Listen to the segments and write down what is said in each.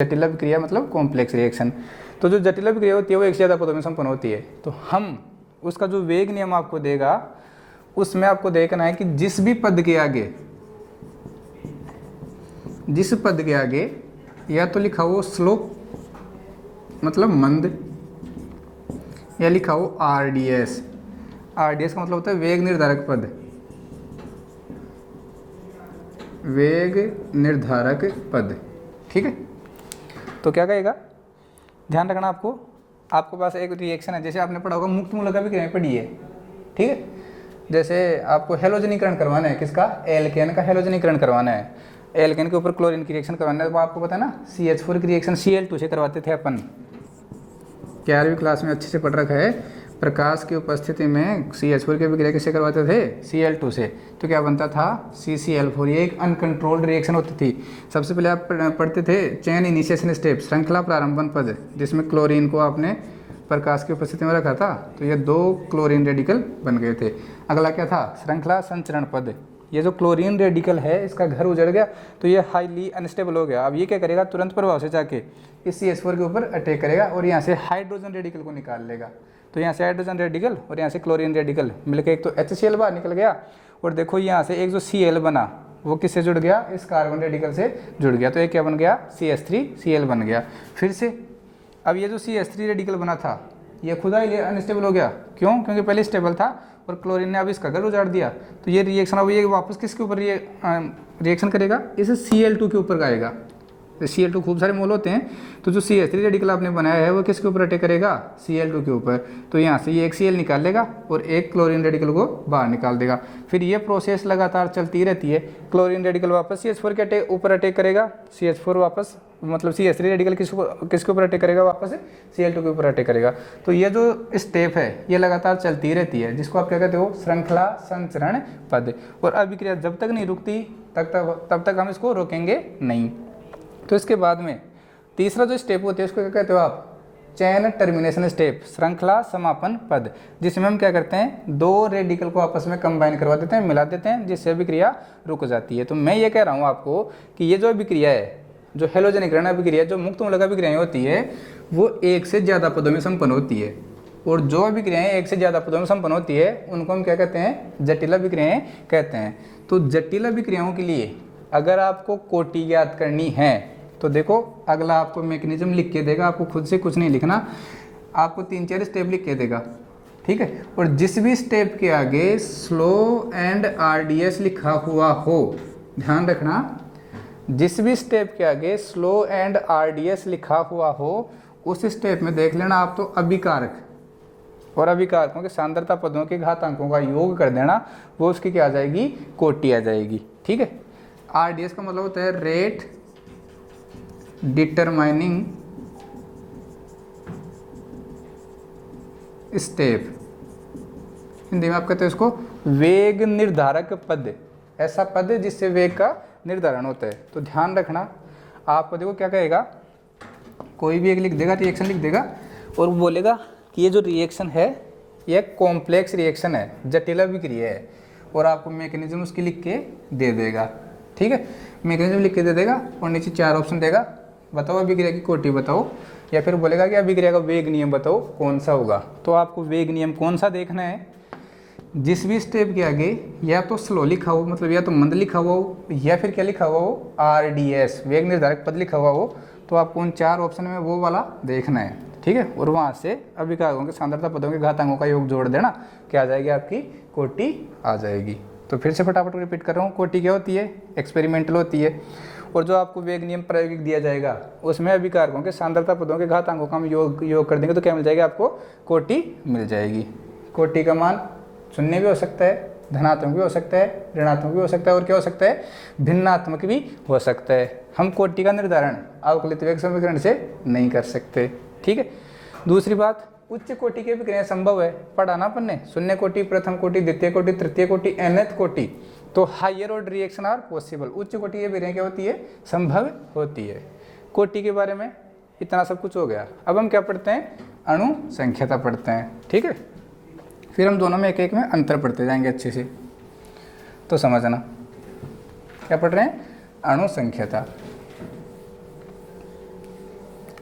जटिल अभिक्रिया मतलब कॉम्प्लेक्स रिएक्शन। तो जो जटिल अभिक्रिया होती है वो एक से ज़्यादा पदों में संपन्न होती है। तो हम उसका जो वेग नियम आपको देगा उसमें आपको देखना है कि जिस पद के आगे या तो लिखा हो स्लो मतलब मंद, या लिखा हो आरडीएस। आरडीएस का मतलब होता है वेग निर्धारक पद, वेग निर्धारक पद। ठीक है, तो क्या कहेगा, ध्यान रखना आपको पास एक रिएक्शन है, जैसे आपने पढ़ा होगा मुक्त मूलक अभिक्रिया पढ़ी है। ठीक है, जैसे आपको हेलोजनीकरण करवाना है, किसका, एल्केन का हेलोजनीकरण करवाना है, एल्केन के ऊपर क्लोरीन की रिएक्शन करवाना है। तो आपको पता है ना CH4 की रिएक्शन Cl2 से करवाते थे अपन, 11वीं क्लास में अच्छे से पढ़ रखा है। प्रकाश की उपस्थिति में CH4 की अभिक्रिया किससे करवाते थे, Cl2 से। तो क्या बनता था, CCl4। ये एक अनकंट्रोल्ड रिएक्शन होती थी। सबसे पहले आप पढ़ते थे चेन इनिशिएशन स्टेप, श्रृंखला प्रारंभन पद, जिसमें क्लोरीन को आपने प्रकाश की उपस्थिति में रखा था तो ये 2 क्लोरीन रेडिकल बन गए थे। अगला क्या था, श्रृंखला संचरण पद। ये जो क्लोरीन रेडिकल है इसका घर उजड़ गया तो ये हाईली अनस्टेबल हो गया। अब ये क्या करेगा, तुरंत प्रभाव से जाके इस CH4 के ऊपर अटैक करेगा और यहाँ से हाइड्रोजन रेडिकल को निकाल लेगा। तो यहाँ से हाइड्रोजन रेडिकल और यहाँ से क्लोरीन रेडिकल मिलकर एक तो HCl बाहर निकल गया, और देखो यहाँ से एक जो Cl बना वो किससे जुड़ गया, इस कार्बन रेडिकल से जुड़ गया। तो एक क्या बन गया, CH3Cl बन गया। फिर से अब ये जो CH3 रेडिकल बना था ये खुदा ही अनस्टेबल हो गया। क्यों, क्योंकि पहले स्टेबल था और क्लोरीन ने अब इसका घर उजाड़ दिया। तो ये रिएक्शन अब ये वापस किसके ऊपर रिएक्शन करेगा, इस Cl2 के ऊपर आएगा। तो Cl2 खूब सारे मोल होते हैं, तो जो CH3 रेडिकल आपने बनाया है वो किसके ऊपर अटैक करेगा, Cl2 के ऊपर। तो यहाँ से ये एक Cl निकाल लेगा और एक क्लोरीन रेडिकल को बाहर निकाल देगा। फिर ये प्रोसेस लगातार चलती रहती है। क्लोरीन रेडिकल वापस CH4 के ऊपर अटैक करेगा, CH4 वापस मतलब CH3 रेडिकल किसके ऊपर अटैक करेगा, वापस Cl2 के ऊपर अटैक करेगा। तो ये जो स्टेप है ये लगातार चलती रहती है, जिसको आप क्या कहते हो, श्रृंखला संचरण पद। और अभिक्रिया जब तक नहीं रुकती तब तक हम इसको रोकेंगे नहीं। तो इसके बाद में तीसरा जो स्टेप होता है उसको क्या कहते हो आप, चैन टर्मिनेशन स्टेप, श्रृंखला समापन पद, जिसमें हम क्या करते हैं, 2 रेडिकल को आपस में कंबाइन करवा देते हैं, मिला देते हैं, जिससे अभिक्रिया रुक जाती है। तो मैं ये कह रहा हूँ आपको कि ये जो अभिक्रिया है, जो हेलोजनीकरण अभिक्रिया, जो मुक्त मूलक अभिक्रियाएं होती है वो 1 से ज़्यादा पदों में संपन्न होती है। और जो अभिक्रियाएं 1 से ज़्यादा पदों में संपन्न होती है उनको हम क्या कहते हैं, जटिल अभिक्रियाएं कहते हैं। तो जटिल अभिक्रियाओं के लिए अगर आपको कोटि ज्ञात करनी है तो देखो अगला आपको मैकेनिज्म लिख के देगा, आपको खुद से कुछ नहीं लिखना, आपको 3-4 स्टेप लिख के देगा। ठीक है, और जिस भी स्टेप के आगे स्लो एंड RDS लिखा हुआ हो, ध्यान रखना, जिस भी स्टेप के आगे स्लो एंड RDS लिखा हुआ हो उस स्टेप में देख लेना आप तो अभिकारक, और अभिकारकों के सांद्रता पदों के घातांकों का योग कर देना, वो उसकी क्या आ जाएगी, कोटि आ जाएगी। ठीक है, RDS का मतलब होता है रेट डिटरमाइनिंग स्टेप, हिंदी में आप कहते हैं इसको वेग निर्धारक पद। ऐसा पद है जिससे वेग का निर्धारण होता है। तो ध्यान रखना, आपको देखो क्या कहेगा, कोई भी एक लिख देगा, रिएक्शन लिख देगा और बोलेगा कि ये जो रिएक्शन है ये कॉम्प्लेक्स रिएक्शन है, जटिल अभिक्रिया है, और आपको मैकेनिज्म उसकी लिख के दे देगा। ठीक है, मैकेनिज्म लिख के दे देगा और नीचे 4 ऑप्शन देगा, बताओ अभिक्रिया की कोटि बताओ, या फिर बोलेगा कि अभिक्रिया का वेग नियम बताओ कौन सा होगा। तो आपको वेग नियम कौन सा देखना है, जिस भी स्टेप के आगे या तो स्लो लिखा हो, मतलब या तो मंद लिखा हुआ हो, या फिर क्या लिखा हुआ हो, RDS वेग निर्धारक पद लिखा हुआ हो, तो आपको उन 4 ऑप्शन में वो वाला देखना है। ठीक है, और वहाँ से अभिकारकों के सांद्रता पदों के घातांकों का योग जोड़ देना, क्या आ जाएगी, आपकी कोटि आ जाएगी। तो फिर से फटाफट रिपीट कर रहा हूँ, कोटि क्या होती है, एक्सपेरिमेंटल होती है, और जो आपको वेग नियम प्रायोगिक दिया जाएगा उसमें अभिकारकों के सांद्रता पदों के घातांकों का हम योग कर देंगे तो क्या मिल जाएगा, आपको कोटि मिल जाएगी। कोटि का मान शून्य भी हो सकता है, धनात्मक भी हो सकता है, ऋणात्मक भी हो सकता है, और क्या हो सकता है, भिन्नात्मक भी हो सकता है। हम कोटि का निर्धारण अवकलित वेग समीकरण से नहीं कर सकते। ठीक है, दूसरी बात, उच्च कोटि की अभिक्रिया संभव है, पढ़ा ना अपन ने, शून्य कोटि, प्रथम कोटि, द्वितीय कोटि, तृतीय कोटि, nth कोटि। तो higher order reaction are possible, उच्च कोटि की अभिक्रिया क्या होती है, संभव होती है। कोटि के बारे में इतना सब कुछ हो गया। अब हम क्या पढ़ते हैं, अणु संख्याता पढ़ते हैं। ठीक है, फिर हम दोनों में एक एक में अंतर पढ़ते जाएंगे अच्छे से, तो समझना क्या पढ़ रहे हैं, अणु संख्याता।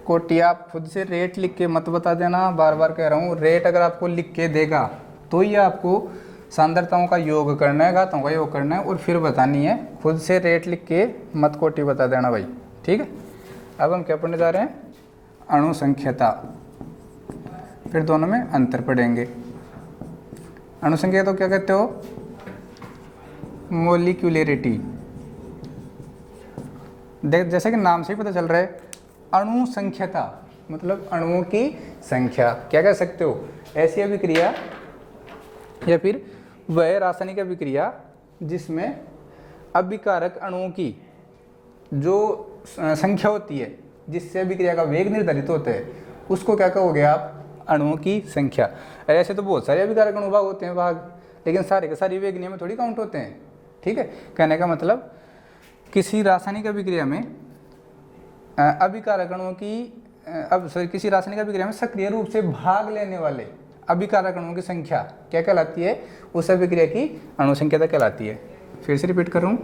कोटि आप खुद से रेट लिख के मत बता देना, बार बार कह रहा हूँ, रेट अगर आपको लिख के देगा तो ये आपको सांद्रताओं का योग करना है, घातों का योग करना है और फिर बतानी है। खुद से रेट लिख के मत कोटि बता देना भाई, ठीक है। अब हम क्या पढ़ने जा रहे हैं, अणु संख्यता, फिर दोनों में अंतर पढ़ेंगे। अणु संख्यता तो क्या कहते हो, मोलिक्यूलरिटी। देख जैसे कि नाम से ही पता चल रहा है, अणु संख्यता मतलब अणुओं की संख्या। क्या कह सकते हो, ऐसी अभिक्रिया या फिर वह रासायनिक अभिक्रिया जिसमें अभिकारक अणुओं की जो संख्या होती है, जिससे अभिक्रिया का वेग निर्धारित होता है, उसको क्या कहोगे आप, अणुओं की संख्या। ऐसे तो बहुत सारे अभिकारक अणु भाग होते हैं भाग, लेकिन सारे के सारे वेग नियम में थोड़ी काउंट होते हैं, ठीक है। कहने का मतलब किसी रासायनिक अभिक्रिया में अभिकारक अणुओं की किसी रासायनिक अभिक्रिया में सक्रिय रूप से भाग लेने वाले अभिकारक अणुओं की संख्या क्या कहलाती है, उस अभिक्रिया की अणु संख्यता कहलाती है। फिर से रिपीट कर रहा हूँ,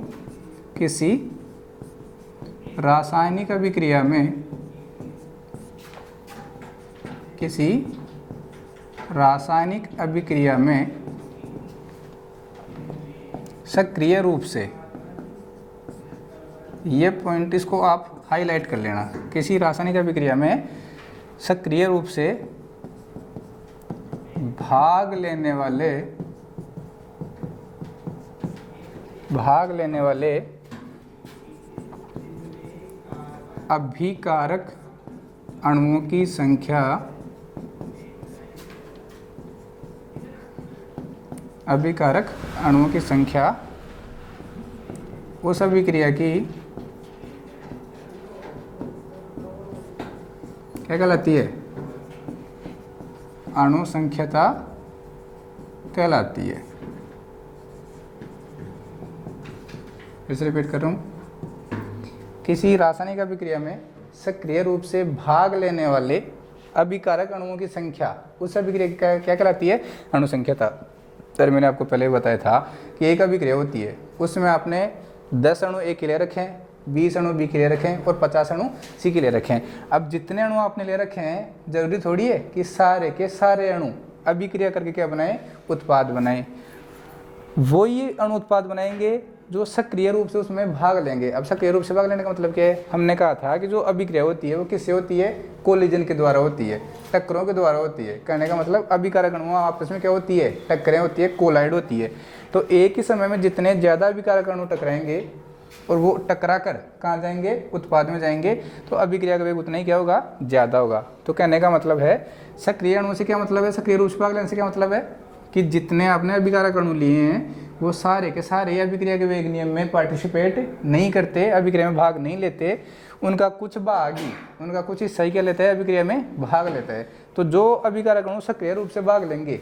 किसी रासायनिक अभिक्रिया में सक्रिय रूप से, ये पॉइंट इसको आप हाईलाइट कर लेना, किसी रासायनिक अभिक्रिया में सक्रिय रूप से भाग लेने वाले अभिकारक अणुओं की संख्या उस अभिक्रिया की क्या कहलाती है, अणु संख्यता कहलाती है। फिर से रिपीट कर रहा हूँ, किसी रासायनिक अभिक्रिया में सक्रिय रूप से भाग लेने वाले अभिकारक अणुओं की संख्या उस अभिक्रिया की क्या कहलाती है, अणु संख्यता। सर मैंने आपको पहले बताया था कि एक अभिक्रिया होती है, उसमें आपने 10 अणु ए के लिए रखें, 20 अणु बी के लिए रखें और 50 अणु सी के लिए रखें। अब जितने अणु आपने ले रखे हैं, जरूरी थोड़ी है कि सारे के सारे अणु अभिक्रिया करके क्या बनाएं, उत्पाद बनाएं। वो ये अणु उत्पाद बनाएंगे जो सक्रिय रूप से उसमें भाग लेंगे। अब सक्रिय रूप से भाग लेने का मतलब क्या है, हमने कहा था कि जो अभिक्रिया होती है वो किससे होती है, कोलिजन के द्वारा होती है, टक्करों के द्वारा होती है। कहने का मतलब अभिकारक अणु आपस में क्या होती है, टक्करें होती है, कोलाइड होती है। तो एक ही समय में जितने ज़्यादा अभिकारक अणु टकराएंगे और वो टकरा कर कहाँ जाएंगे, उत्पाद में जाएंगे, तो अभिक्रिया का वेग उतना ही क्या होगा, ज़्यादा होगा। तो कहने का मतलब है सक्रिय अणु से क्या मतलब है, सक्रिय रूप से भाग लेने से क्या मतलब है कि जितने आपने अभिकारक अणु लिए हैं वो सारे के सारे अभिक्रिया के वेग नियम में पार्टिसिपेट नहीं करते, अभिक्रिया में भाग नहीं लेते, उनका कुछ भाग ही, उनका कुछ हिस्सा ही क्या लेता है, अभिक्रिया में भाग लेता है। तो जो अभिकारक अणु सक्रिय रूप से भाग लेंगे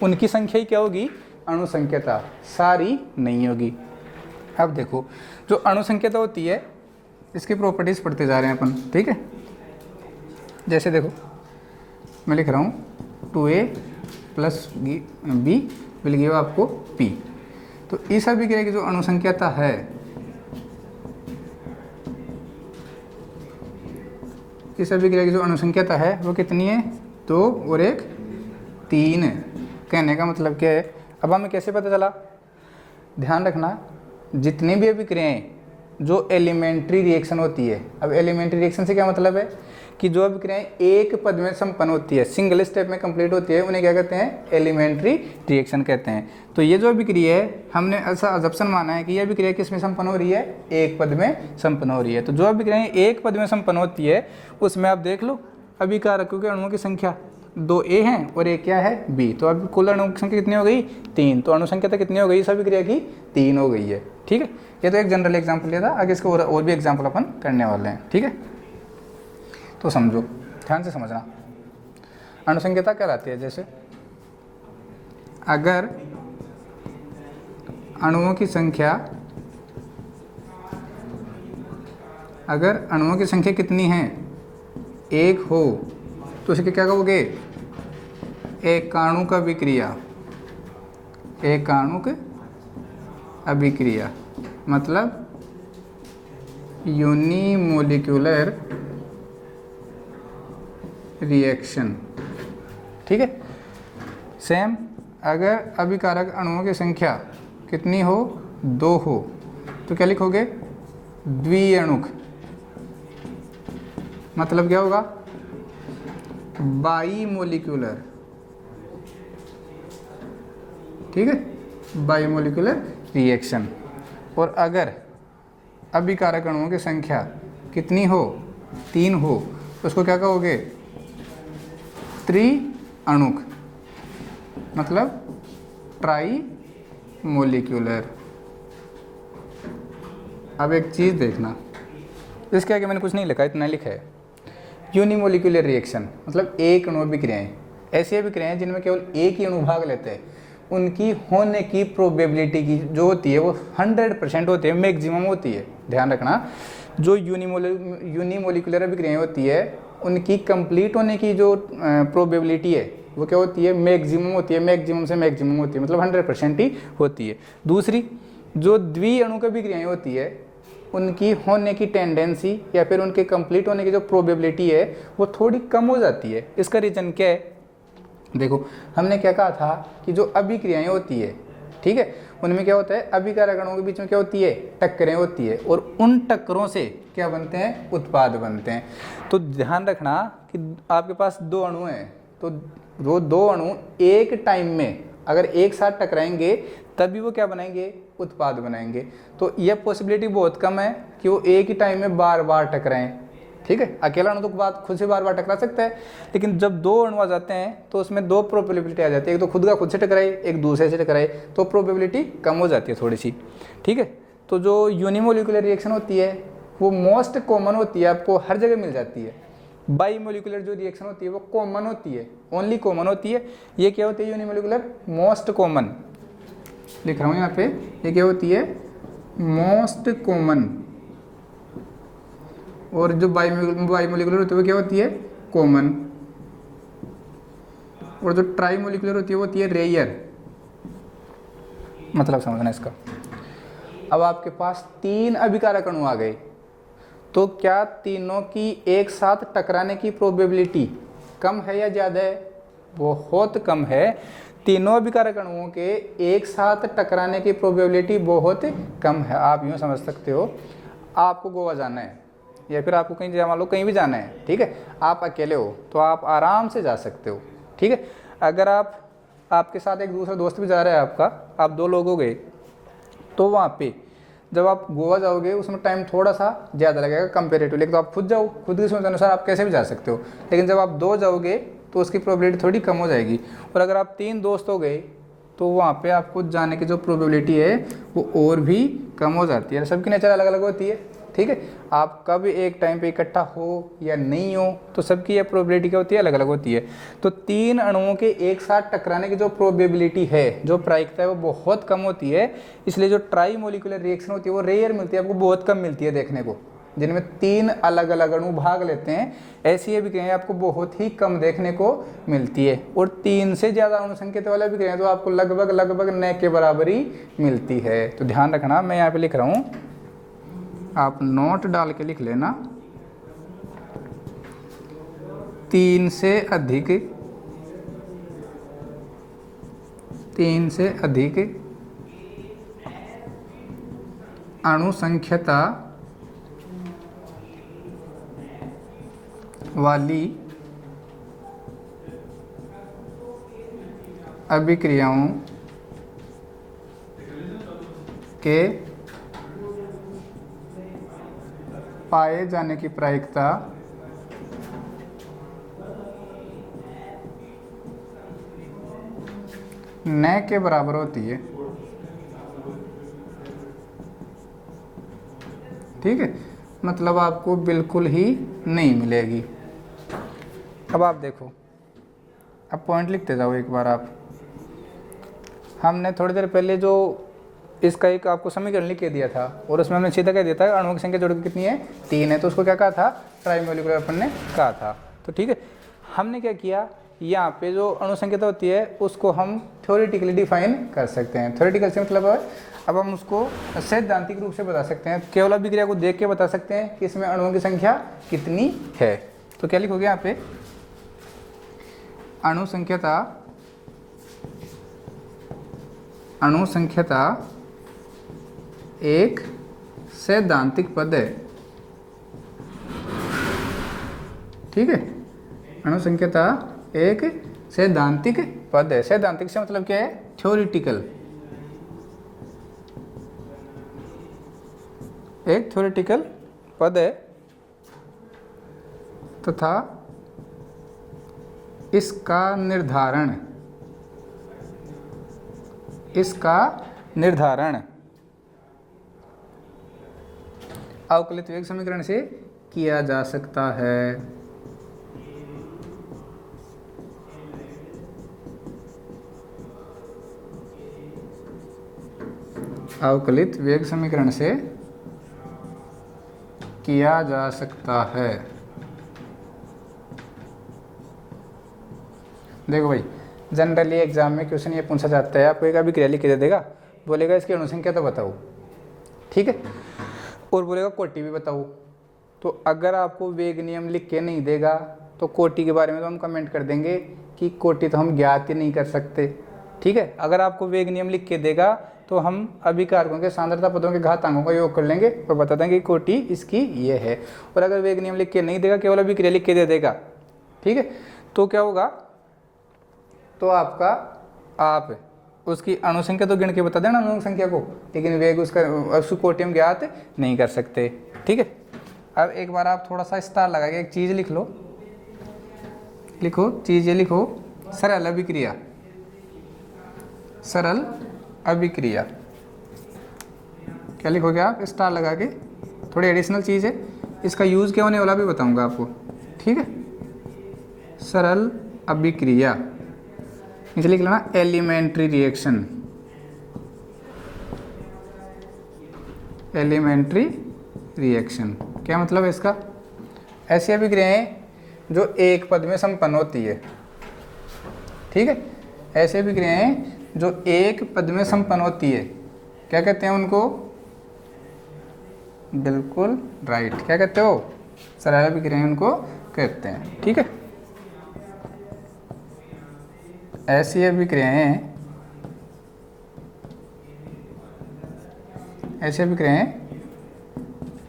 उनकी संख्या ही क्या होगी, अणु संख्यता, सारी नहीं होगी। अब देखो जो अणु संख्यता होती है इसकी प्रॉपर्टीज पढ़ते जा रहे हैं अपन, ठीक है। जैसे देखो मैं लिख रहा हूँ 2a + b विल गिव आपको p। तो इस अभिक्रिया की जो अणु संख्यता है, इस अभिक्रिया की जो अणु संख्यता है वो कितनी है, 2 और 1 3। कहने का मतलब क्या है, अब हमें कैसे पता चला, ध्यान रखना जितनी भी अभिक्रियाएं जो एलिमेंट्री रिएक्शन होती है, अब एलिमेंट्री रिएक्शन से क्या मतलब है कि जो अभिक्रियाएं एक पद में संपन्न होती है, सिंगल स्टेप में कंप्लीट होती है, उन्हें क्या कहते हैं, एलिमेंट्री रिएक्शन कहते हैं। तो ये जो अभिक्रिया है हमने ऐसा अजम्पशन माना है कि ये अभिक्रिया किस में संपन्न हो रही है, एक पद में संपन्न हो रही है। तो जो अभिक्रियाएं एक पद में संपन्न होती है उसमें आप देख लो अभिकारकों के अणुओं की संख्या 2a है और एक क्या है, b। तो अब कुल अणुओं की संख्या कितनी हो गई, 3। तो अणु संख्या कितनी हो गई इस अभिक्रिया की, 3 हो गई है, ठीक है। ये तो एक जनरल एग्जाम्पल लिया था, आगे इसको और भी एग्जाम्पल अपन करने वाले हैं, ठीक है। तो समझो, ध्यान से समझना, अणु संख्यता कहलाती है जैसे अगर अणुओं की संख्या कितनी है, 1 हो तो इसे क्या कहोगे, एकाणुक अभिक्रिया। एकाणुक अभिक्रिया मतलब यूनिमोलिक्यूलर रिएक्शन। ठीक है, सेम अगर अभिकारक अणुओं की संख्या कितनी हो, 2 हो, तो क्या लिखोगे, द्विअणुक। मतलब क्या होगा, बाईमोलिकुलर। ठीक है, बाईमोलिकुलर रिएक्शन। और अगर अभिकारक अणुओं की संख्या कितनी हो, 3 हो, तो उसको क्या कहोगे, त्रिअणुक, मतलब ट्राई मोलिकुलर। अब एक चीज़ देखना, इसके आगे मैंने कुछ नहीं लिखा, इतना लिखा है, यूनिमोलिकुलर रिएक्शन मतलब एक अणु अभिक्रियाएं। ऐसी अभिक्रियाएं जिनमें केवल एक ही अणु भाग लेते हैं, उनकी होने की प्रोबेबिलिटी की जो होती है वो 100% होती है, मैक्सिमम होती है। ध्यान रखना, जो यूनिमोलिकुलर अभिक्रियाएं होती है उनकी कंप्लीट होने की जो प्रोबेबिलिटी है वो क्या होती है, मैक्सिमम होती है, मैक्सिमम से मैक्सिमम होती है, मतलब 100% ही होती है। दूसरी, जो द्विअणुक अभिक्रियाएं होती है उनकी होने की टेंडेंसी या फिर उनके कंप्लीट होने की जो प्रोबेबिलिटी है वो थोड़ी कम हो जाती है। इसका रीज़न क्या है, देखो हमने क्या कहा था कि जो अभिक्रियाएं होती है, ठीक है, उनमें क्या होता है, अभिकारक अणुओं के बीच में क्या होती है, टक्करें होती है, और उन टक्करों से क्या बनते हैं, उत्पाद बनते हैं। तो ध्यान रखना कि आपके पास 2 अणु हैं, तो वो 2 अणु एक टाइम में अगर एक साथ टकराएंगे तभी वो क्या बनाएंगे, उत्पाद बनाएंगे। तो यह पॉसिबिलिटी बहुत कम है कि वो एक ही टाइम में बार बार टकराएं। ठीक है, अकेला अणु तो बात खुद से बार बार टकरा सकता है, लेकिन जब 2 अणु आ जाते हैं तो उसमें 2 प्रोबेबिलिटी आ जाती है, एक तो खुद का खुद से टकराए, एक दूसरे से टकराए, तो प्रोबेबिलिटी कम हो जाती है थोड़ी सी। ठीक है, तो जो यूनिमोलिकुलर रिएक्शन होती है वो मोस्ट कॉमन होती है, आपको हर जगह मिल जाती है। बाईमोलिकुलर जो रिएक्शन होती है वो कॉमन होती है, ओनली कॉमन होती है। ये क्या होती है, यूनिमोलिकुलर मोस्ट कॉमन, लिख रहा हूँ यहाँ पे, ये क्या होती है, मोस्ट कॉमन। और जो बाईमोलिकुलर होती है वो क्या होती है, कॉमन। और जो ट्राईमोलिकुलर होती है वो होती है रेयर। मतलब समझना इसका, अब आपके पास 3 अभिकारक अणु आ गए, तो क्या तीनों की एक साथ टकराने की प्रोबेबिलिटी कम है या ज़्यादा है, बहुत कम है। तीनों अभिकारक अणुओं के एक साथ टकराने की प्रोबेबिलिटी बहुत कम है। आप यूँ समझ सकते हो, आपको गोवा जाना है या फिर आपको कहीं मान लो कहीं भी जाना है, ठीक है, आप अकेले हो तो आप आराम से जा सकते हो। ठीक है, अगर आपके साथ एक दूसरा दोस्त भी जा रहा है आपका, आप 2 लोग हो गए, तो वहाँ पे जब आप गोवा जाओगे उसमें टाइम थोड़ा सा ज़्यादा लगेगा कंपेरेटिवली। तो आप खुद जाओ, खुद की सोच अनुसार आप कैसे भी जा सकते हो, लेकिन जब आप 2 जाओगे तो उसकी प्रोबेबिलिटी थोड़ी कम हो जाएगी। और अगर आप 3 दोस्त हो गए तो वहाँ पे आपको जाने की जो प्रोबेबिलिटी है वो और भी कम हो जाती है। सबकी नेचर अलग अलग होती है। ठीक है, आप कब एक टाइम पे इकट्ठा हो या नहीं हो, तो सबकी ये प्रोबेबिलिटी क्या होती है, अलग अलग होती है। तो 3 अणुओं के एक साथ टकराने की जो प्रोबेबिलिटी है, जो प्रायिकता है, वो बहुत कम होती है। इसलिए जो ट्राई मोलिकुलर रिएक्शन होती है वो रेयर मिलती है, आपको बहुत कम मिलती है देखने को, जिनमें 3 अलग अलग अणु भाग लेते हैं। ऐसी अभिक्रियाएं आपको बहुत ही कम देखने को मिलती है। और 3 से ज़्यादा अणुसंकेत वाली अभिक्रियाएं तो आपको लगभग न के बराबर ही मिलती है। तो ध्यान रखना, मैं यहाँ पे लिख रहा हूँ, आप नोट डाल के लिख लेना, 3 से अधिक अणुसंख्यता वाली अभिक्रियाओं के पाए जाने की प्रायिकता न के बराबर होती है। ठीक है, मतलब आपको बिल्कुल ही नहीं मिलेगी। अब आप देखो, अब पॉइंट लिखते जाओ एक बार आप। हमने थोड़ी देर पहले जो इसका एक आपको समीकरण लिख के दिया था और उसमें हमने सीधा कह दिया था अणुओं की संख्या जोड़ के कितनी है, 3 है, तो उसको क्या कहा था, ट्राईमोलिकुलर अपन ने कहा था। तो ठीक है, हमने क्या किया, यहाँ पे जो अणुसंख्यता होती है उसको हम थ्योरेटिकली डिफाइन कर सकते हैं। थ्योरेटिकल से मतलब है अब हम उसको सैद्धांतिक रूप से बता सकते हैं, केवल अभिक्रिया को देख के बता सकते हैं कि इसमें अणुओं की संख्या कितनी है। तो क्या लिखोगे यहाँ पे, अणुसंख्यता एक सैद्धांतिक पद है। ठीक है, अणुसंख्यता एक सैद्धांतिक पद है। सैद्धांतिक से मतलब क्या है? थ्योरेटिकल, एक थ्योरेटिकल पद है तथा इसका निर्धारण अवकलित वेग समीकरण से किया जा सकता है। अवकलित वेग समीकरण से किया जा सकता है। देखो भाई, जनरली एग्जाम में क्वेश्चन ये पूछा जाता है, आपको एक अभिक्रिया लिख के दे देगा, बोलेगा इसकी अणुसंख्या तो बताओ, ठीक है, और बोलेगा कोटि भी बताओ। तो अगर आपको वेग नियम लिख के नहीं देगा तो कोटि के बारे में तो हम कमेंट कर देंगे कि कोटि तो हम ज्ञात ही नहीं कर सकते। ठीक है, अगर आपको वेग नियम लिख के देगा तो हम अभिकारकों के सांद्रता पदों के घातांकों का योग कर लेंगे और बता देंगे कि कोटि इसकी ये है। और अगर वेग नियम लिख के नहीं देगा, केवल अभिक्रिया लिख के दे देगा, ठीक है, तो क्या होगा? तो आप उसकी अणुसंख्या तो गिन के बता देना अणुसंख्या को, लेकिन वेग उसकी कोटि हम ज्ञात नहीं कर सकते। ठीक है, अब एक बार आप थोड़ा सा स्टार लगा के एक चीज़ लिख लो, चीज़ ये लिखो, सरल अभिक्रिया। सरल अभिक्रिया क्या लिखोगे आप? स्टार लगा के। थोड़ी एडिशनल चीज़ है, इसका यूज़ क्या होने वाला भी बताऊंगा आपको। ठीक है, सरल अभिक्रिया, नीचे लिख लेना एलिमेंट्री रिएक्शन। एलिमेंट्री रिएक्शन क्या मतलब है इसका? ऐसी अभिक्रियाएं जो एक पद में संपन्न होती है। ठीक है, ऐसी अभिक्रियाएं जो एक पद में संपन्न होती है, क्या कहते हैं उनको? बिल्कुल राइट, क्या कहते हो? सरल अभिक्रियाएं उनको कहते हैं। ठीक है, ऐसी अभिक्रियाएं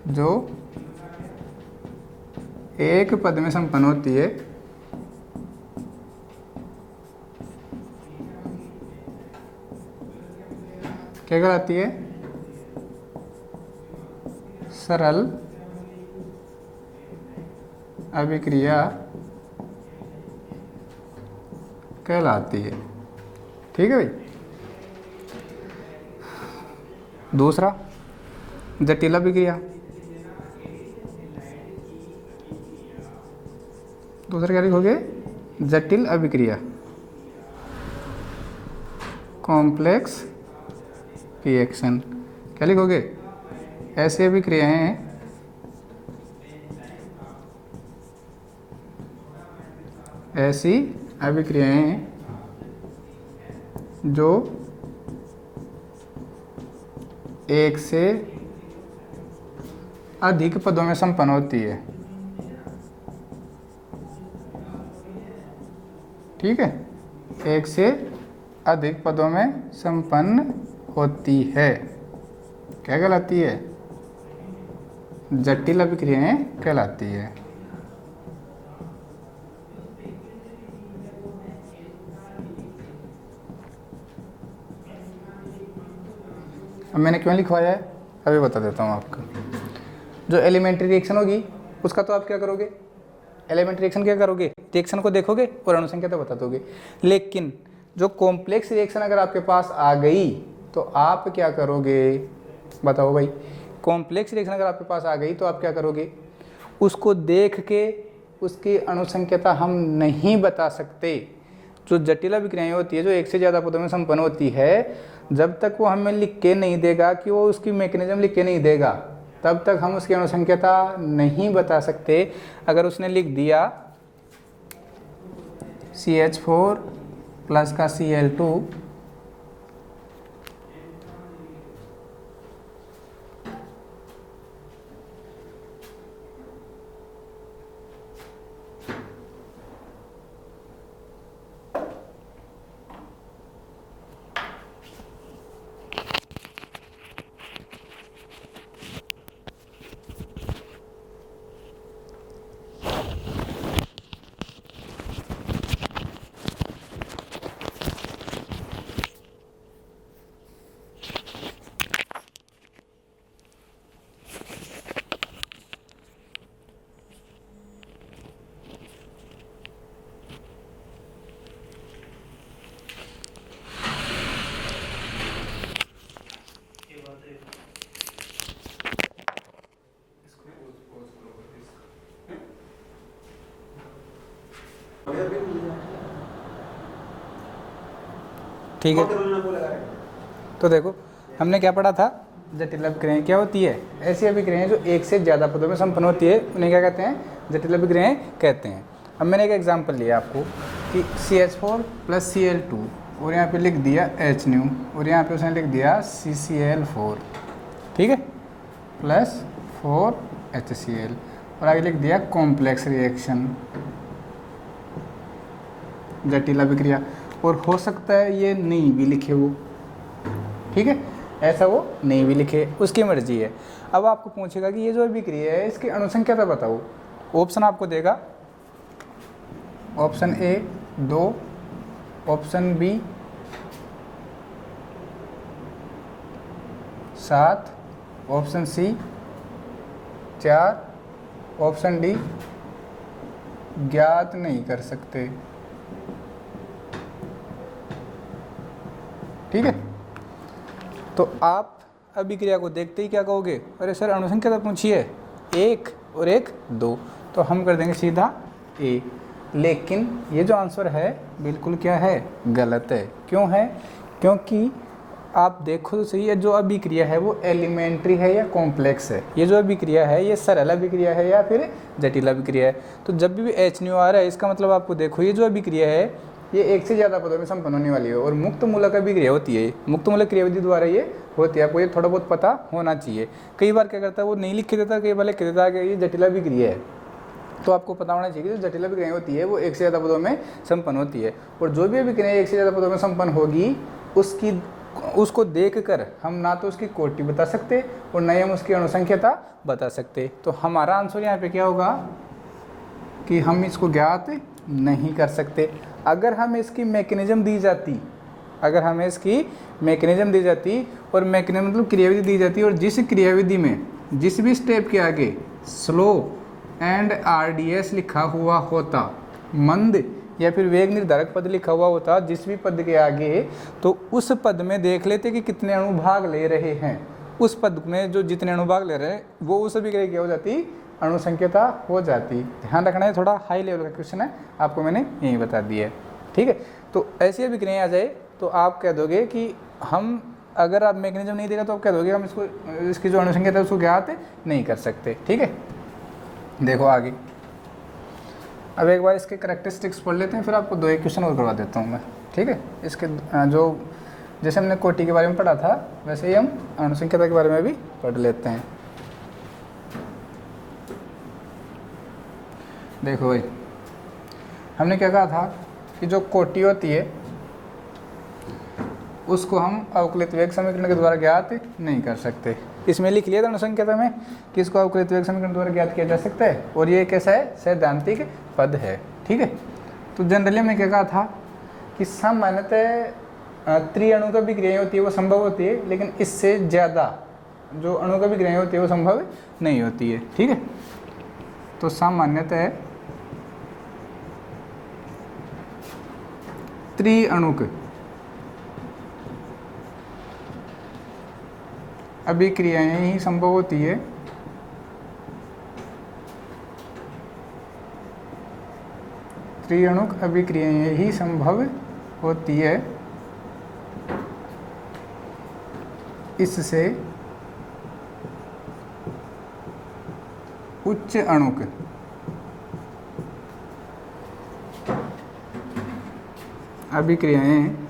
जो एक पद में संपन्न होती है, क्या कहलाती है? सरल अभिक्रिया कहलाती है। ठीक है भाई। दूसरा, जटिल अभिक्रिया। दूसरा क्या लिखोगे? जटिल अभिक्रिया, कॉम्प्लेक्स रिएक्शन। क्या लिखोगे? ऐसी अभिक्रियाएं जो एक से अधिक पदों में संपन्न होती है। ठीक है, एक से अधिक पदों में संपन्न होती है, क्या कहलाती है? जटिल अभिक्रियाएं कहलाती है। अब मैंने क्यों लिखवाया है अभी बता देता हूँ आपको। जो एलिमेंट्री रिएक्शन होगी उसका तो आप क्या करोगे? एलिमेंट्री रिएक्शन क्या करोगे? रिएक्शन को देखोगे और अणुसंख्या तो बता दोगे। लेकिन जो कॉम्प्लेक्स रिएक्शन अगर आपके पास आ गई तो आप क्या करोगे? बताओ भाई। कॉम्प्लेक्स रिएक्शन अगर आपके पास आ गई तो आप क्या करोगे? उसको देख के उसकी अणुसंख्यता हम नहीं बता सकते। जो जटिल अभिक्रियाएं होती है जो एक से ज़्यादा पदों में संपन्न होती है, जब तक वो हमें लिख के नहीं देगा कि वो उसकी मैकेनिज्म लिख के नहीं देगा, तब तक हम उसकी अणुसंख्यता नहीं बता सकते। अगर उसने लिख दिया CH4 प्लस का Cl2, ठीक है, तो देखो हमने क्या पढ़ा था, जटिल अभिक्रियाएं क्या होती है, ऐसी अभिक्रियाएं जो एक से ज़्यादा पदों में संपन्न होती है उन्हें क्या कहते हैं, जटिल अभिक्रियाएं कहते हैं। अब मैंने एक एग्जांपल लिया आपको कि CH4 + Cl2 और यहाँ पे लिख दिया HNu और यहाँ पे उसने लिख दिया CCl4, ठीक है, प्लस 4HCl और आगे लिख दिया कॉम्प्लेक्स रिएक्शन, जटिल अभिक्रिया। और हो सकता है ये नहीं भी लिखे वो, ठीक है, ऐसा वो नहीं भी लिखे, उसकी मर्जी है। अब आपको पूछेगा कि ये जो अभिक्रिया है इसकी अणुसंख्या बताओ, ऑप्शन आपको देगा, option A 2, option B 7, option C 4, option D ज्ञात नहीं कर सकते, ठीक है। तो आप अभिक्रिया को देखते ही क्या कहोगे, अरे सर अणुसंख्या तो पूछिए, 1 और 1 2, तो हम कर देंगे सीधा ए। लेकिन ये जो आंसर है बिल्कुल क्या है, गलत है। क्यों है, क्योंकि आप देखो तो सही है, जो अभिक्रिया है वो एलिमेंट्री है या कॉम्प्लेक्स है, ये जो अभिक्रिया है ये सरल अभिक्रिया है या फिर जटिल अभिक्रिया है। तो जब भी HNu आ रहा है इसका मतलब आपको देखो ये जो अभिक्रिया है ये एक से ज़्यादा पदों में संपन्न होने वाली है और मुक्त मूलक अभिक्रिया होती है, मुक्त मूलक क्रियाविधि द्वारा ये होती है, आपको ये थोड़ा बहुत पता होना चाहिए। कई बार क्या करता है वो नहीं लिख के देता, कई बार लिख के देता है कि ये जटिल अभिक्रिया है, तो आपको पता होना चाहिए कि जो जटिल अभिक्रिया होती है वो एक से ज़्यादा पदों में संपन्न होती है। और जो भी अभिक्रिया एक से ज़्यादा पदों में संपन्न होगी उसको देखकर हम ना तो उसकी कोटि बता सकते और न ही हम उसकी अणुसंख्यता बता सकते। तो हमारा आंसर यहाँ पे क्या होगा कि हम इसको ज्ञात नहीं कर सकते। अगर हमें इसकी मैकेनिज्म दी जाती, अगर हमें इसकी मैकेनिज्म दी जाती और मैकेनिज्म मतलब क्रियाविधि दी जाती और जिस क्रियाविधि में जिस भी स्टेप के आगे स्लो एंड RDS लिखा हुआ होता, मंद या फिर वेग निर्धारक पद लिखा हुआ होता जिस भी पद के आगे, तो उस पद में देख लेते कि कितने अणु भाग ले रहे हैं, उस पद में जो जितने अणु भाग ले रहे हैं वो उस अभिक्रिया क्या हो जाती, अणुसंख्यता हो जाती। ध्यान रखना है, थोड़ा हाई लेवल का क्वेश्चन है, आपको मैंने यही बता दिया है, ठीक है। तो ऐसी अभिक्रिया आ जाए तो आप कह दोगे कि हम, अगर आप मैकेनिज्म नहीं देगा तो आप कह दोगे हम इसकी जो अणुसंख्यता है उसको ज्ञात नहीं कर सकते, ठीक है। देखो आगे, अब एक बार इसके करैक्टरिस्टिक्स पढ़ लेते हैं, फिर आपको 2 एक क्वेश्चन और करवा देता हूँ मैं, ठीक है। इसके जो जैसे हमने कोटि के बारे में पढ़ा था वैसे ही हम अणुसंख्यता के बारे में भी पढ़ लेते हैं। देखो भाई, हमने क्या कहा था कि जो कोटि होती है उसको हम अवकलित वेग समीकरण के द्वारा ज्ञात नहीं कर सकते। इसमें लिख लिया था अणुसंख्यता में कि इसको अवकलित वेग समीकरण द्वारा ज्ञात किया जा सकता है और ये कैसा है, सैद्धांतिक पद है, ठीक है। तो जनरली हमने क्या कहा था कि सामान्यतः त्रिअणु का अभिक्रियाएं होती है वो संभव होती है, लेकिन इससे ज़्यादा जो अणु का अभिक्रियाएं होती है वो संभव नहीं होती है, ठीक है। तो सामान्यतः त्रिअणुक अभिक्रियाएं ही संभव होती है त्रिअणुक अभिक्रियाएं ही संभव होती है, इससे उच्च अणुक अभिक्रियाएं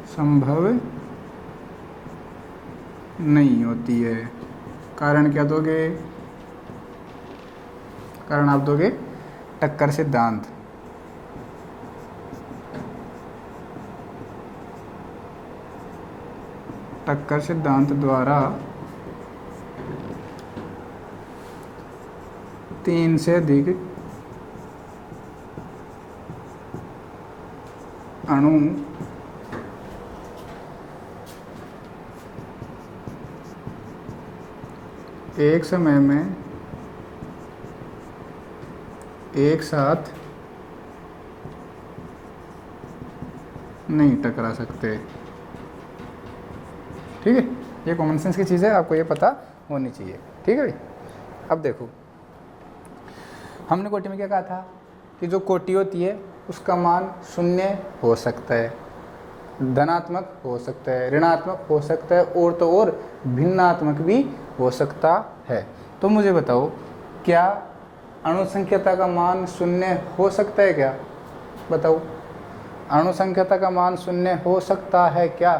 संभव नहीं होती है। कारण क्या दोगे, कारण आप दोगे टक्कर सिद्धांत। टक्कर सिद्धांत द्वारा 3 से अधिक अणु एक समय में एक साथ नहीं टकरा सकते, ठीक है। ये कॉमन सेंस की चीज़ है, आपको ये पता होनी चाहिए, ठीक है भाई। अब देखो हमने कोटि में क्या कहा था कि जो कोटि होती है उसका मान शून्य हो सकता है, धनात्मक हो सकता है, ऋणात्मक हो सकता है, और तो और भिन्नात्मक भी हो सकता है। तो मुझे बताओ, क्या अणु संख्याता का मान शून्य हो सकता है क्या? बताओ, अणु संख्याता का मान शून्य हो सकता है क्या?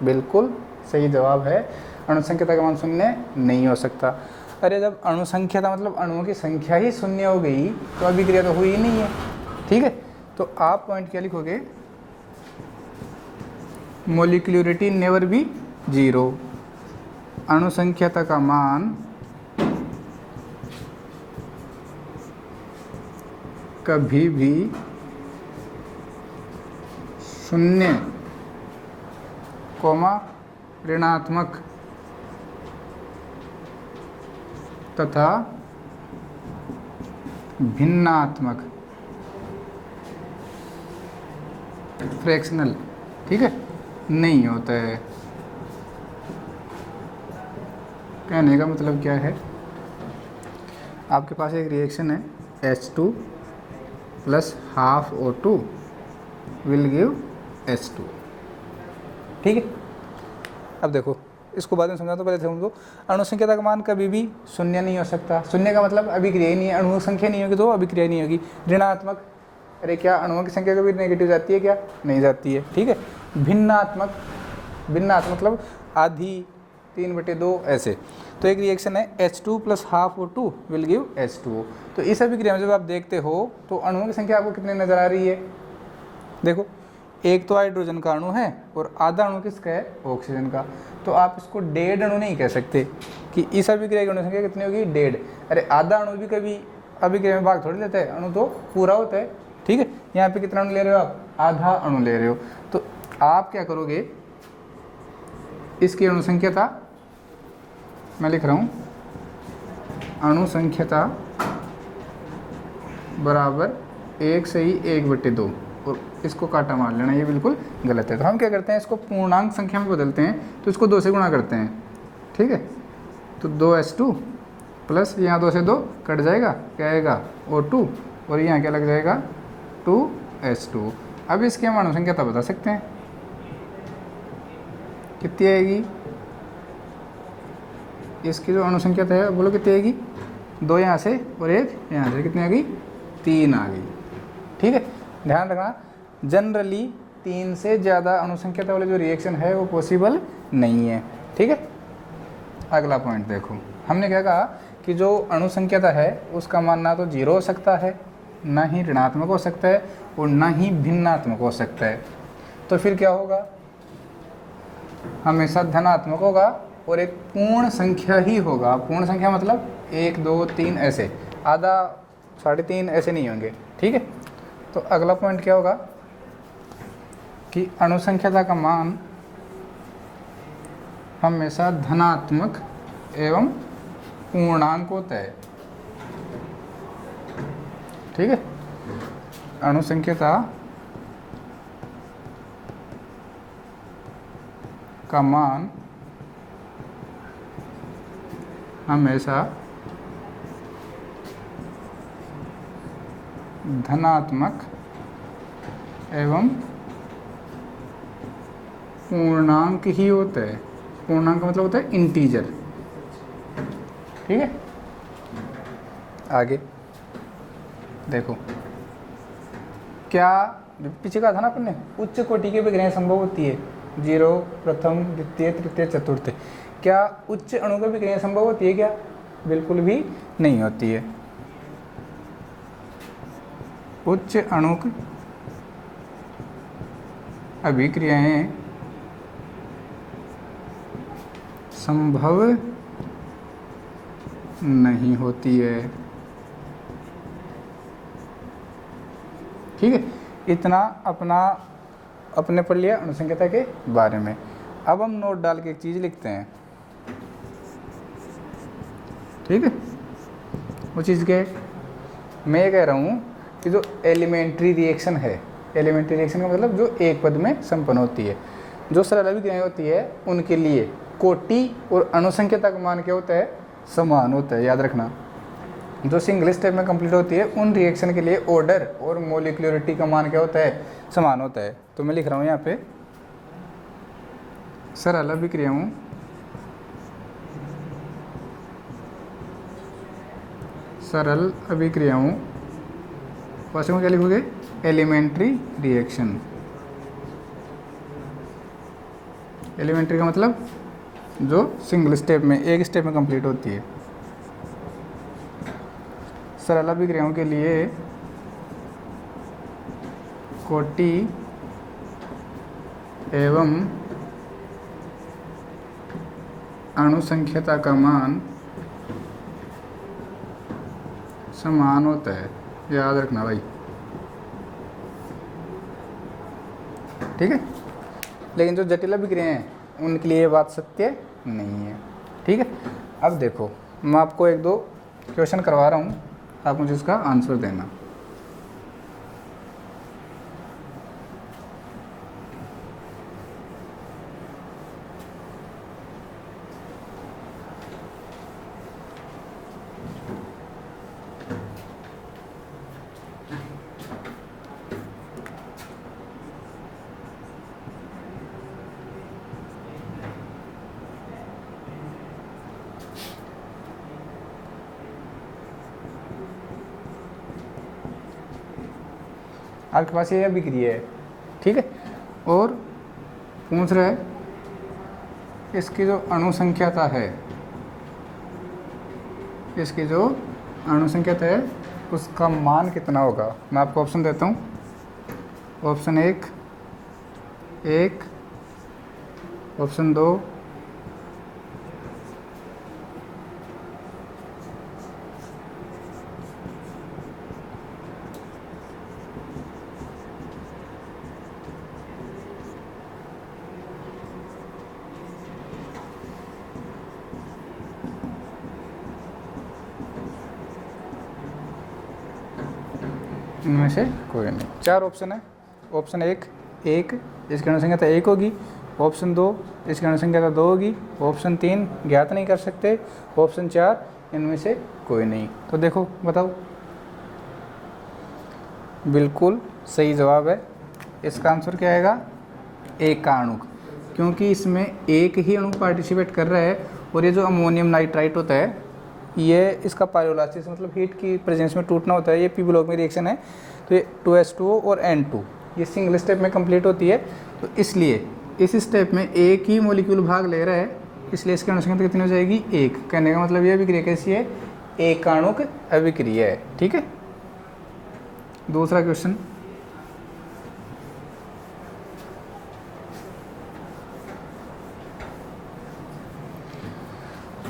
बिल्कुल सही जवाब है, अणु संख्याता का मान शून्य नहीं हो सकता। अरे जब अणु संख्याता मतलब अणुओं की संख्या ही शून्य हो गई तो अभिक्रिया तो हुई ही नहीं है। ठीक है, तो आप पॉइंट क्या लिखोगे? मोलिकुलरिटी नेवर बी जीरो, अणु संख्याता का मान कभी भी शून्य कोमा ऋणात्मक तथा भिन्नात्मक फ्रैक्शनल, ठीक है, नहीं होता है। कहने का मतलब क्या है? आपके पास एक रिएक्शन है H2 plus half O2 will give H2। ठीक है, अब देखो इसको बाद में समझा, तो पहले समझो अणु संख्याता का मान कभी भी शून्य नहीं हो सकता। शून्य का मतलब अभिक्रिया ही नहीं है, अणु संख्या नहीं होगी तो अभिक्रिया नहीं होगी। ऋणात्मक, अरे क्या अणुओं की संख्या कभी नेगेटिव जाती है क्या? नहीं जाती है। ठीक है, भिन्नात्मक, भिन्नात्मक मतलब आधी, 3/2 ऐसे। तो एक रिएक्शन है H2 plus half O2 will give H2O। तो इस अभिक्रिया में जब आप देखते हो तो अणुओं की संख्या आपको कितने नजर आ रही है? देखो, एक तो हाइड्रोजन का अणु है और आधा अणु किसका है? ऑक्सीजन का। तो आप इसको डेढ़ अणु नहीं कह सकते कि इस अभिक्रिया की अणु संख्या कितनी होगी? डेढ़। अरे आधा अणु भी कभी अभिक्रिया में भाग थोड़ी लेता है, अणु तो पूरा होता है। ठीक है, यहाँ पे कितना अणु ले रहे हो आप? आधा अणु ले रहे हो। तो आप क्या करोगे? इसकी अणु संख्याता मैं लिख रहा हूँ, अणु संख्याता बराबर 1 सही 1/2, और इसको काटा मार लेना, ये बिल्कुल गलत है। तो हम क्या करते हैं, इसको पूर्णांक संख्या में बदलते हैं, तो इसको 2 से गुणा करते हैं। ठीक है, तो 2H2 प्लस यहाँ 2 से 2 कट जाएगा, क्या आएगा? O2, और यहाँ क्या लग जाएगा? 2H2। अब इसकी हम अणु संख्या बता सकते हैं, कितनी आएगी? इसकी जो अणु संख्या है बोलो कितनी आएगी? 2 यहाँ से और 1 यहाँ से, कितनी आ गई? 3 आ गई। ठीक है, ध्यान रखना, जनरली 3 से ज़्यादा अणु संख्याता वाले जो रिएक्शन है वो पॉसिबल नहीं है। ठीक है, अगला पॉइंट देखो, हमने क्या कहा कि जो अणु संख्याता है उसका मान ना तो जीरो हो सकता है, ना ही ऋणात्मक हो सकता है, और ना ही भिन्नात्मक हो सकता है। तो फिर क्या होगा? हमेशा धनात्मक होगा और एक पूर्ण संख्या ही होगा। पूर्ण संख्या मतलब 1 2 3 ऐसे, आधा 3.5 ऐसे नहीं होंगे। ठीक है, तो अगला पॉइंट क्या होगा कि अणु संख्याता का मान हमेशा धनात्मक एवं पूर्णांक होता है। ठीक है, अणु संख्याता का मान हमेशा धनात्मक एवं पूर्णांक ही होता है। पूर्णांक का मतलब होता है इंटीजर। ठीक है, आगे देखो, क्या पीछे कहा था ना अपन ने, उच्च कोटि की अभिक्रियाएं संभव होती है, 0 प्रथम द्वितीय तृतीय चतुर्थ। क्या उच्च अणु की अभिक्रियाएं संभव होती है क्या? बिल्कुल भी नहीं होती है। उच्च अणु की अभिक्रियाएं संभव नहीं होती है। ठीक है, इतना अपने पढ़ लिया अणु संख्याता के बारे में। अब हम नोट डाल के एक चीज़ लिखते हैं। ठीक है, वो चीज़ क्या है? मैं ये कह रहा हूँ कि जो एलिमेंट्री रिएक्शन है, एलिमेंट्री रिएक्शन का मतलब जो एक पद में संपन्न होती है, जो सरल अभिक्रियाएं होती है, उनके लिए कोटि और अणु संख्याता का मान क्या होता है? समान होता है, याद रखना। जो सिंगल स्टेप में कंप्लीट होती है उन रिएक्शन के लिए ऑर्डर और मोलिकुलरिटी का मान क्या होता है, समान होता है। तो मैं लिख रहा हूँ यहाँ पे सरल अभिक्रियाओं फर्स्ट में क्या लिखोगे, एलिमेंट्री रिएक्शन। एलिमेंट्री का मतलब जो सिंगल स्टेप में, एक स्टेप में कंप्लीट होती है। सरल अभिक्रियाओं के लिए कोटि एवं अणुसंख्यता का मान समान होता है, याद रखना भाई, ठीक है। लेकिन जो जटिल अभिक्रियाएं हैं उनके लिए ये बात सत्य नहीं है, ठीक है। अब देखो मैं आपको एक दो क्वेश्चन करवा रहा हूँ, आप मुझे इसका आंसर देना। आपके पास ये अभिक्रिया है, ठीक है, और पूछ रहा है इसकी जो अणुसंख्यता है, इसकी जो अणुसंख्यता है उसका मान कितना होगा। मैं आपको ऑप्शन देता हूँ। ऑप्शन 1 1, ऑप्शन 2 इनमें से कोई नहीं। 4 ऑप्शन है। ऑप्शन 1 1, इसकी अणुसंख्यता 1 होगी। ऑप्शन 2 इसकी अणुसंख्यता 2 होगी। ऑप्शन 3 ज्ञात नहीं कर सकते। ऑप्शन 4 इनमें से कोई नहीं। तो देखो बताओ, बिल्कुल सही जवाब है। इसका आंसर क्या आएगा, 1 का अणु, क्योंकि इसमें एक ही अणु पार्टिसिपेट कर रहा है। और ये जो अमोनियम नाइट्राइट होता है, ये इसका पायरोलाइसिस मतलब हीट की प्रेजेंस में टूटना होता है। ये पी ब्लॉक में रिएक्शन है, तो ये 2H2O और N2 ये सिंगल स्टेप में कंप्लीट होती है। तो इसलिए इस स्टेप में एक ही मॉलिक्यूल भाग ले रहा है, इसलिए इसकी अणुसंख्या कितनी हो जाएगी, 1। कहने का मतलब ये अभिक्रिया कैसी है, एक आणुक अभिक्रिया है, ठीक है। दूसरा क्वेश्चन,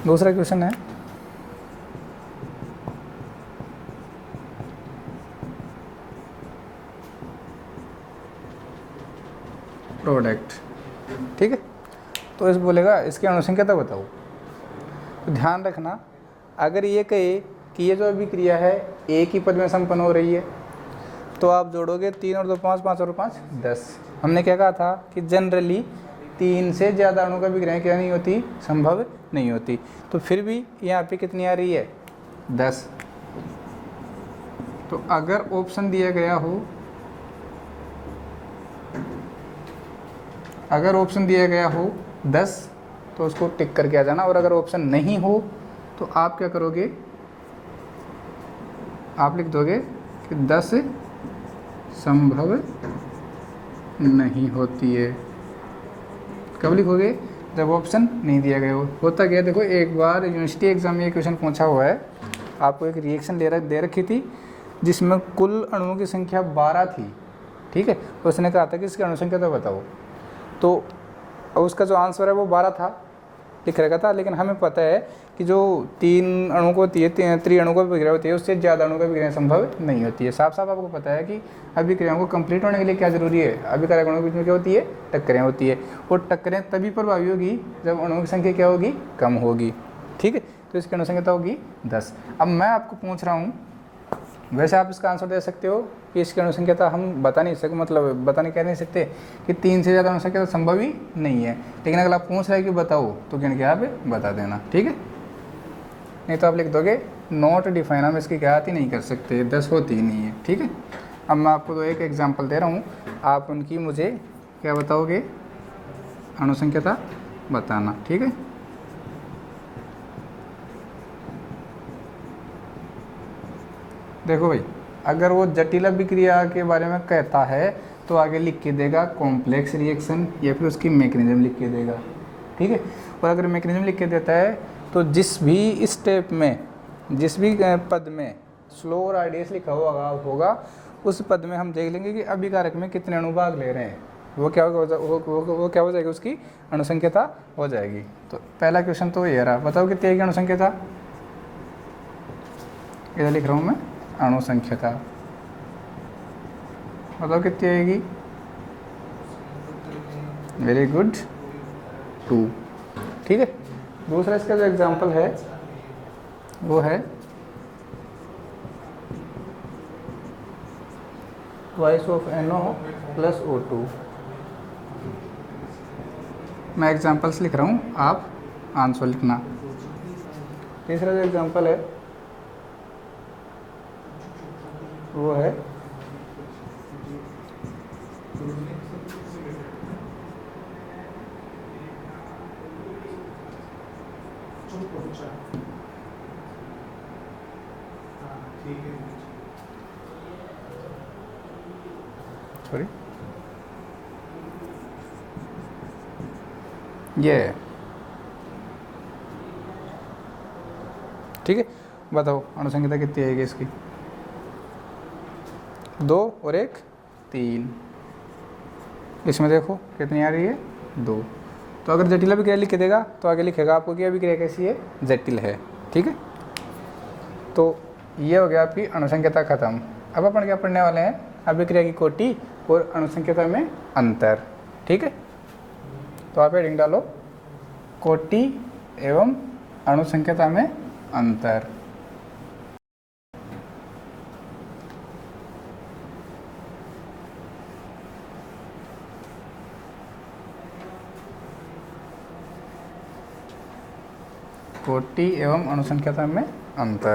दूसरा क्वेश्चन है प्रोडक्ट, ठीक है। तो इस बोलेगा इसकी अणुसंख्या बताओ। तो ध्यान रखना, अगर ये कहे कि ये जो अभिक्रिया है एक ही पद में संपन्न हो रही है, तो आप जोड़ोगे 3 और 2 5, 5 और 5 10। हमने क्या कहा था कि जनरली 3 से ज़्यादा अणु का अभिक्रिया क्या नहीं होती, संभव नहीं होती। तो फिर भी यहाँ पे कितनी आ रही है, 10। तो अगर ऑप्शन दिया गया हो, अगर ऑप्शन दिया गया हो 10, तो उसको टिक करके आ जाना। और अगर ऑप्शन नहीं हो तो आप क्या करोगे, आप लिख दोगे कि 10 संभव नहीं होती है। कब लिखोगे, जब ऑप्शन नहीं दिया गया हो। होता क्या, देखो एक बार यूनिवर्सिटी एग्जाम में ये क्वेश्चन पूछा हुआ है, आपको एक रिएक्शन दे रखी थी जिसमें कुल अणुओं की संख्या 12 थी, ठीक है। उसने कहा था कि इसकी अणुसंख्या तो बताओ, तो उसका जो आंसर है वो 12 था, लिख रखा था। लेकिन हमें पता है कि जो 3 अणु को होती है, त्रिअणु को अभिक्रिया होती है, उससे ज़्यादा अणु का अभिक्रिया संभव नहीं होती है। साफ साफ आपको पता है कि अभिक्रियाओं को कंप्लीट होने के लिए क्या जरूरी है, अभिकारक अणुओं के बीच में क्या होती है, टक्करें होती है। और टक्करें तभी प्रभावी होगी जब अणुओं की संख्या क्या होगी, कम होगी, ठीक है। तो इसकी अणुसंख्या होगी 10। अब मैं आपको पूछ रहा हूँ, वैसे आप इसका आंसर दे सकते हो कि इसकी अणुसंख्या हम बता नहीं सकते, मतलब कह नहीं सकते कि 3 से ज़्यादा अणुसंख्या संभव ही नहीं है। लेकिन अगर आप पूछ रहे हैं कि बताओ, तो क्या आप बता देना, ठीक है। नहीं तो आप लिख दोगे नॉट डिफाइन, हम इसकी क्या आती नहीं कर सकते, 10 होती ही नहीं है। ठीक है, अब मैं आपको तो एक एग्जांपल दे रहा हूँ, आप उनकी मुझे क्या बताओगे, अनुसंख्यता बताना। ठीक है, देखो भाई, अगर वो जटिल अभिक्रिया के बारे में कहता है तो आगे लिख के देगा कॉम्प्लेक्स रिएक्शन या फिर उसकी मैकेनिज्म लिख के देगा। ठीक है, और अगर मैकेनिज्म लिख के देता है तो जिस भी स्टेप में, जिस भी पद में स्लो और आरडीएस लिखा होगा उस पद में हम देख लेंगे कि अभिकारक में कितने अणु भाग ले रहे हैं, वो क्या होगा, वो क्या हो जाएगी, उसकी अनुसंख्यता हो जाएगी। तो पहला क्वेश्चन तो ये रहा, बताओ कितनी आएगी अनुसंख्यता, इधर लिख रहा हूँ मैं अनुसंख्यता, बताओ कितनी आएगी। Very good, 2। ठीक है, दूसरा इसका जो एग्जांपल है वो है twice of NO plus O2। मैं एग्जांपल्स लिख रहा हूँ, आप आंसर लिखना। तीसरा जो एग्जांपल है वो है सॉरी ये है। ठीक है, बताओ अनुसंख्यता कितनी आएगी इसकी, 2 और 1 3, इसमें देखो कितनी आ रही है, 2। तो अगर जटिल अभिक्रिया लिख के देगा तो आगे लिखेगा आपको कि अभिक्रिया कैसी है, जटिल है। ठीक है, तो ये हो गया आपकी अनुसंख्यता खत्म। अब अपन क्या पढ़ने वाले हैं, अभिक्रिया की कोटि और अनुसंख्यता में अंतर। ठीक है, तो आप हेडिंग डालो कोटि एवं अनुसंख्यता में अंतर। कोटि एवं अनुसंख्यता में अंतर।